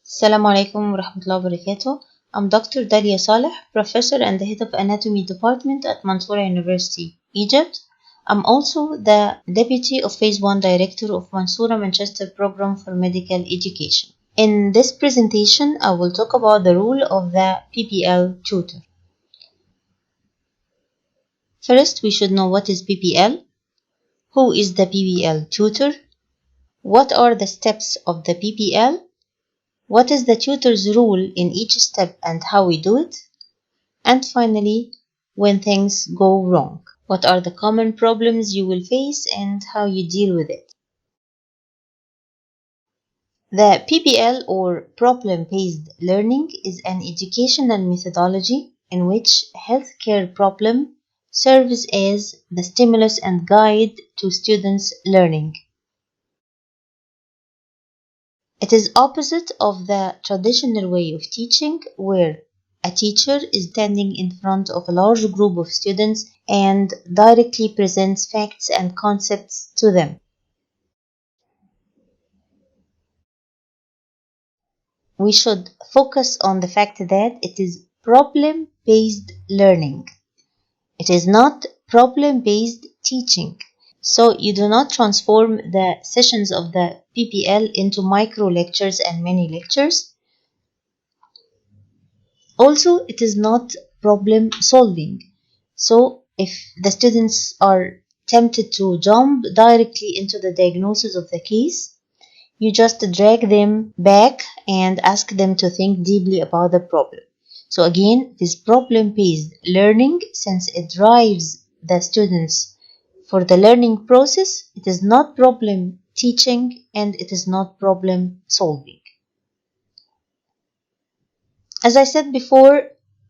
Assalamu alaikum wa rahmatullahi wa barakatuh. I'm Dr. Dalia Saleh, Professor and the Head of Anatomy Department at Mansoura University, Egypt. I'm also the Deputy of Phase 1 Director of Mansoura Manchester Program for Medical Education. In this presentation, I will talk about the role of the PBL Tutor. First, we should know what is PBL, who is the PBL Tutor, what are the steps of the PBL, what is the tutor's role in each step and how we do it? And finally, when things go wrong, what are the common problems you will face and how you deal with it? The PBL or problem-based learning is an educational methodology in which healthcare problem serves as the stimulus and guide to students' learning. It is opposite of the traditional way of teaching, where a teacher is standing in front of a large group of students and directly presents facts and concepts to them. We should focus on the fact that it is problem-based learning. It is not problem-based teaching. So you do not transform the sessions of the PBL into micro lectures and mini lectures. Also, it is not problem solving. So if the students are tempted to jump directly into the diagnosis of the case, you just drag them back and ask them to think deeply about the problem. So again, it is problem-based learning since it drives the students for the learning process. It is not problem teaching and it is not problem solving. As I said before,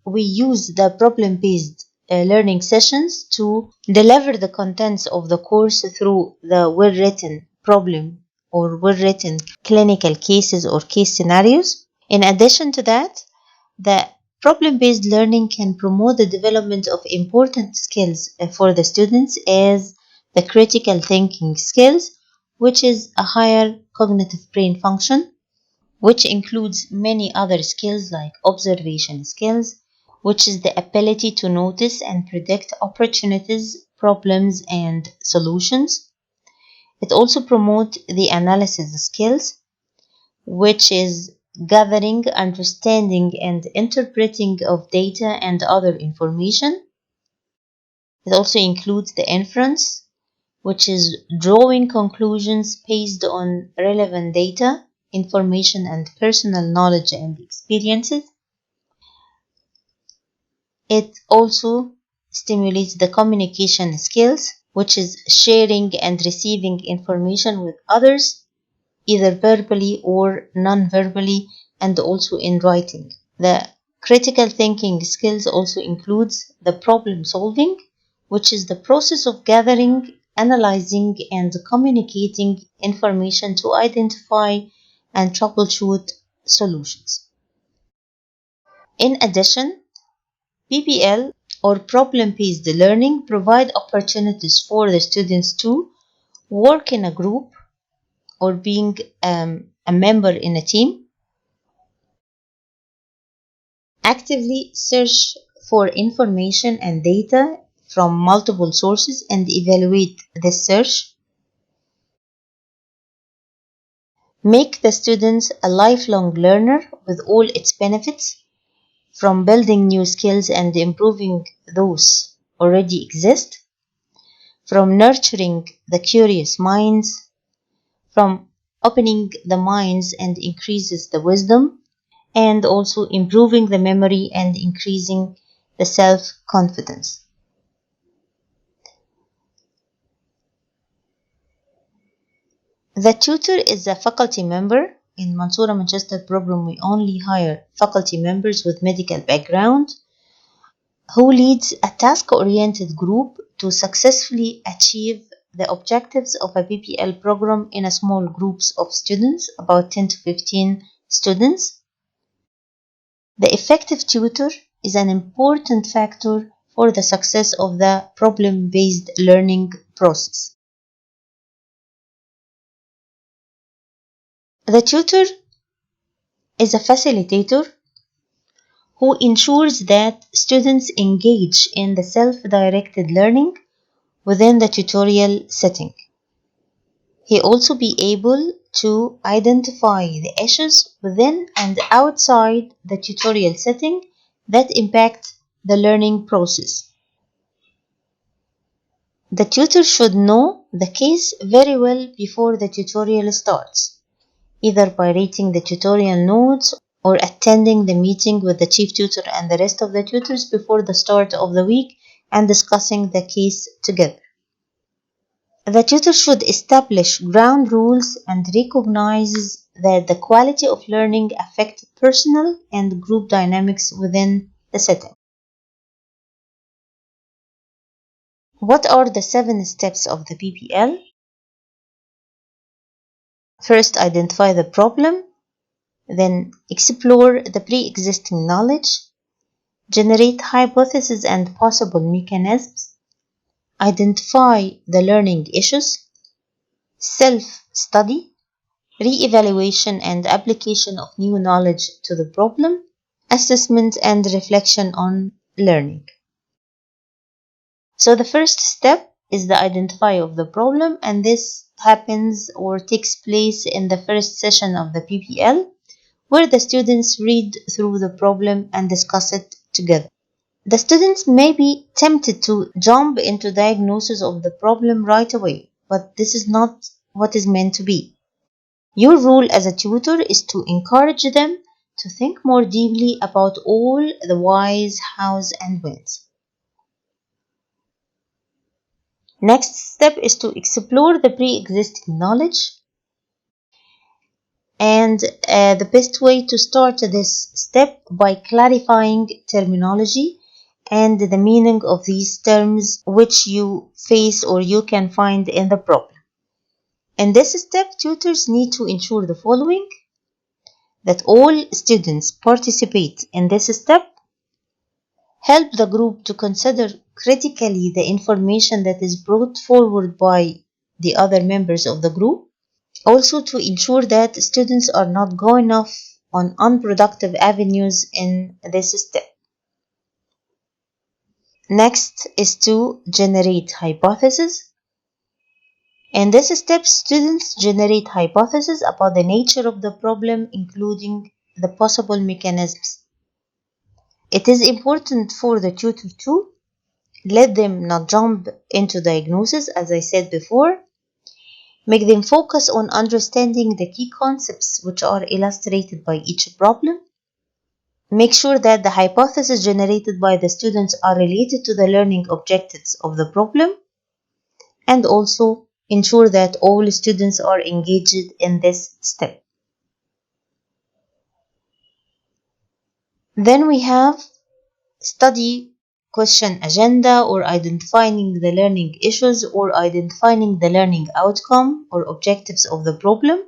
we use the problem-based learning sessions to deliver the contents of the course through the well-written problem or well-written clinical cases or case scenarios. In addition to that, the problem-based learning can promote the development of important skills for the students as the critical thinking skills, which is a higher cognitive brain function, which includes many other skills like observation skills, which is the ability to notice and predict opportunities, problems, and solutions. It also promotes the analysis skills, which is gathering, understanding, and interpreting of data and other information. It also includes the inference, which is drawing conclusions based on relevant data, information, and personal knowledge and experiences. It also stimulates the communication skills, which is sharing and receiving information with others, either verbally or non-verbally, and also in writing. The critical thinking skills also includes the problem solving, which is the process of gathering, analyzing, and communicating information to identify and troubleshoot solutions. In addition, PBL or problem-based learning provide opportunities for the students to work in a group or being a member in a team, actively search for information and data from multiple sources and evaluate the search, make the students a lifelong learner with all its benefits, from building new skills and improving those already exist, from nurturing the curious minds, from opening the minds and increases the wisdom, and also improving the memory and increasing the self-confidence. The tutor is a faculty member. In Mansoura Manchester Program, we only hire faculty members with medical background who leads a task-oriented group to successfully achieve the objectives of a PBL program in a small groups of students, about 10 to 15 students. The effective tutor is an important factor for the success of the problem-based learning process. The tutor is a facilitator who ensures that students engage in the self-directed learning within the tutorial setting. He also be able to identify the issues within and outside the tutorial setting that impact the learning process. The tutor should know the case very well before the tutorial starts, either by reading the tutorial notes or attending the meeting with the chief tutor and the rest of the tutors before the start of the week and discussing the case together. The tutor should establish ground rules and recognizes that the quality of learning affects personal and group dynamics within the setting. What are the 7 steps of the PBL? First, identify the problem, then explore the pre-existing knowledge, generate hypotheses and possible mechanisms, identify the learning issues, self-study, re-evaluation and application of new knowledge to the problem, assessment and reflection on learning. So the first step is the identify of the problem, and this happens or takes place in the first session of the PBL, where the students read through the problem and discuss it together. The students may be tempted to jump into diagnosis of the problem right away, but this is not what is meant to be. Your role as a tutor is to encourage them to think more deeply about all the whys, hows, and whens. Next step is to explore the pre-existing knowledge. And the best way to start this step by clarifying terminology and the meaning of these terms which you face or you can find in the problem. In this step, tutors need to ensure the following: that all students participate in this step, help the group to consider critically the information that is brought forward by the other members of the group, also to ensure that students are not going off on unproductive avenues in this step. Next is to generate hypotheses. In this step, students generate hypotheses about the nature of the problem, including the possible mechanisms. It is important for the tutor to let them not jump into diagnosis, as I said before. Make them focus on understanding the key concepts which are illustrated by each problem. Make sure that the hypotheses generated by the students are related to the learning objectives of the problem, and also ensure that all students are engaged in this step. Then we have study question agenda, or identifying the learning issues, or identifying the learning outcome or objectives of the problem.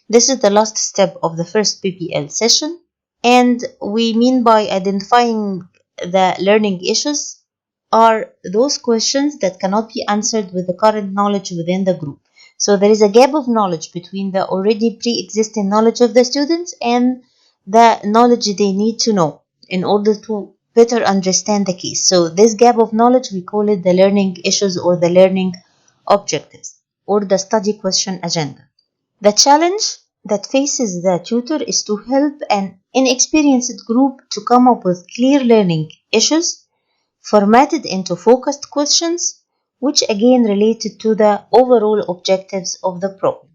This is the last step of the first PBL session, and we mean by identifying the learning issues are those questions that cannot be answered with the current knowledge within the group. So there is a gap of knowledge between the already pre-existing knowledge of the students and the knowledge they need to know in order to better understand the case. So this gap of knowledge, we call it the learning issues or the learning objectives or the study question agenda. The challenge that faces the tutor is to help an inexperienced group to come up with clear learning issues formatted into focused questions, which again related to the overall objectives of the problem.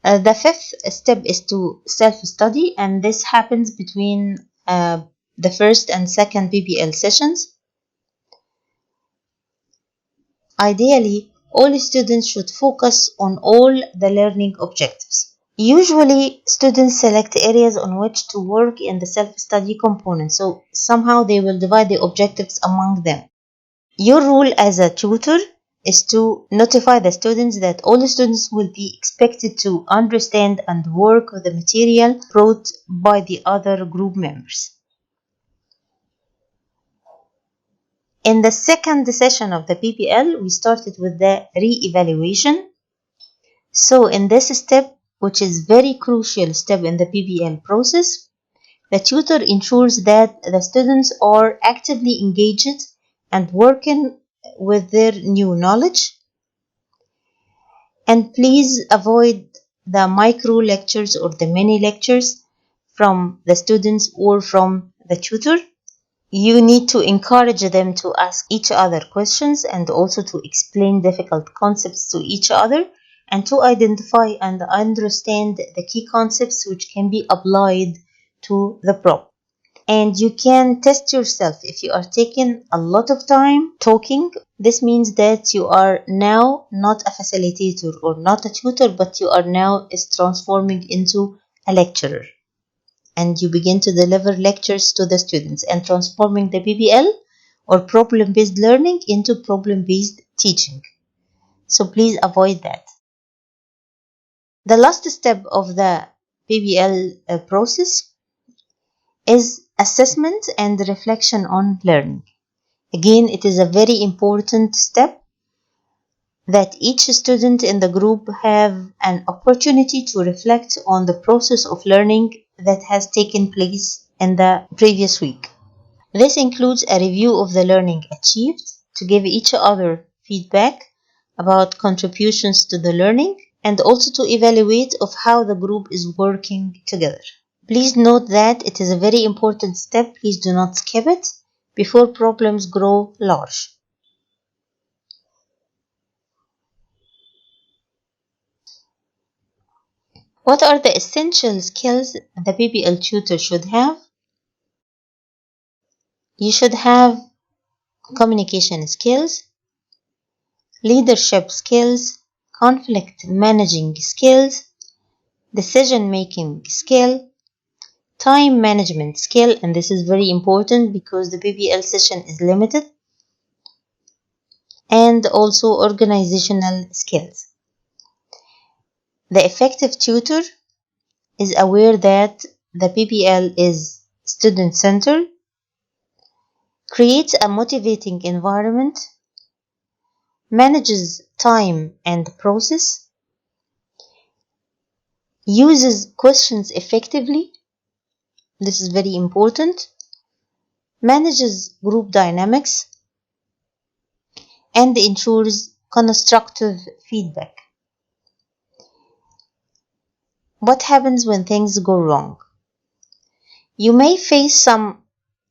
The fifth step is to self-study, and this happens between the first and second PBL sessions. Ideally, all students should focus on all the learning objectives. Usually, students select areas on which to work in the self-study component, so somehow they will divide the objectives among them. Your role as a tutor is to notify the students that all the students will be expected to understand and work with the material brought by the other group members. In the second session of the PBL, we started with the re-evaluation. So in this step, which is very crucial step in the PBL process, the tutor ensures that the students are actively engaged and working with their new knowledge. And please avoid the micro lectures or the mini lectures from the students or from the tutor. You need to encourage them to ask each other questions and also to explain difficult concepts to each other and to identify and understand the key concepts which can be applied to the problem. And you can test yourself if you are taking a lot of time talking. This means that you are now not a facilitator or not a tutor, but you are now is transforming into a lecturer. And you begin to deliver lectures to the students and transforming the PBL or problem-based learning into problem-based teaching. So please avoid that. The last step of the PBL process is assessment and reflection on learning. Again, it is a very important step that each student in the group have an opportunity to reflect on the process of learning that has taken place in the previous week. This includes a review of the learning achieved to give each other feedback about contributions to the learning and also to evaluate of how the group is working together. Please note that it is a very important step. Please do not skip it before problems grow large. What are the essential skills the PBL tutor should have? You should have communication skills, leadership skills, conflict managing skills, decision making skill, time management skill, and this is very important because the PBL session is limited, and also organizational skills. The effective tutor is aware that the PBL is student-centered, creates a motivating environment, manages time and process, uses questions effectively, this is very important, manages group dynamics, and ensures constructive feedback. What happens when things go wrong? You may face some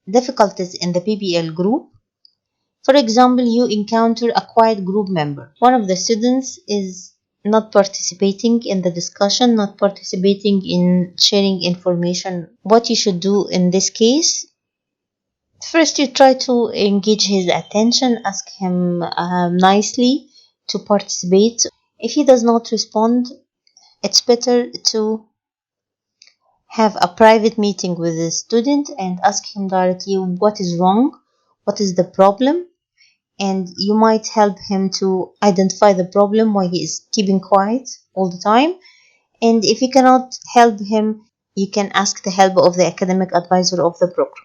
difficulties in the PBL group. For example, you encounter a quiet group member. One of the students is not participating in the discussion, not participating in sharing information. What you should do in this case? First, you try to engage his attention, ask him nicely to participate. If he does not respond, it's better to have a private meeting with the student and ask him directly what is wrong, what is the problem, and you might help him to identify the problem why he is keeping quiet all the time. And if you cannot help him, you can ask the help of the academic advisor of the program.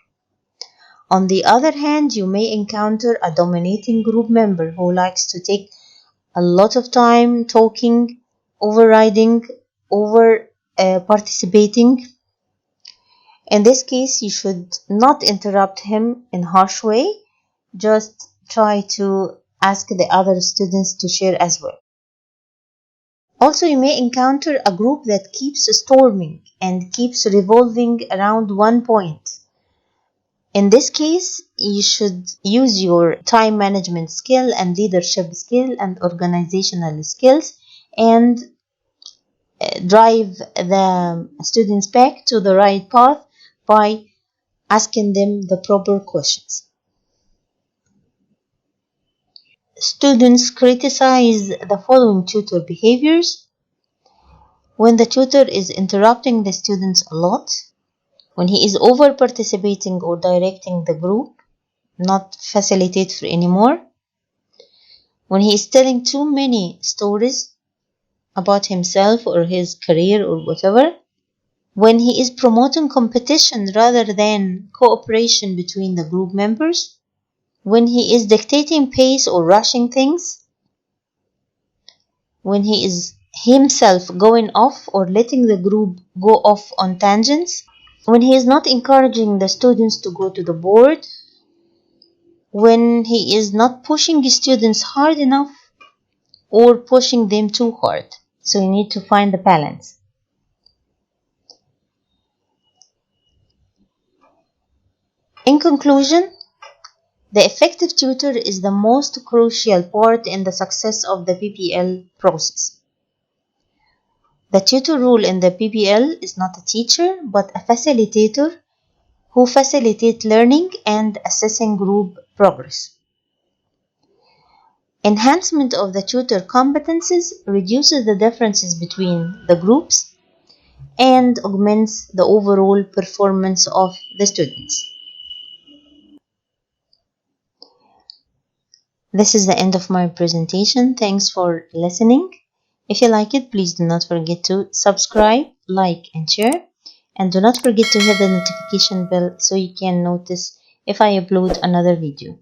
On the other hand, you may encounter a dominating group member who likes to take a lot of time talking, overriding, over participating. In this case, you should not interrupt him in harsh way. Just try to ask the other students to share as well. Also, you may encounter a group that keeps storming and keeps revolving around one point. In this case, you should use your time management skill and leadership skill and organizational skills and drive the students back to the right path by asking them the proper questions. Students criticize the following tutor behaviors: when the tutor is interrupting the students a lot, when he is over participating or directing the group, not facilitator anymore, when he is telling too many stories about himself or his career or whatever, when he is promoting competition rather than cooperation between the group members, when he is dictating pace or rushing things, when he is himself going off or letting the group go off on tangents, when he is not encouraging the students to go to the board, when he is not pushing students hard enough or pushing them too hard. So you need to find the balance. In conclusion, the effective tutor is the most crucial part in the success of the PBL process. The tutor role in the PBL is not a teacher, but a facilitator who facilitates learning and assessing group progress. Enhancement of the tutor competencies reduces the differences between the groups and augments the overall performance of the students. This is the end of my presentation. Thanks for listening. If you like it, please do not forget to subscribe, like, and share. And do not forget to hit the notification bell so you can notice if I upload another video.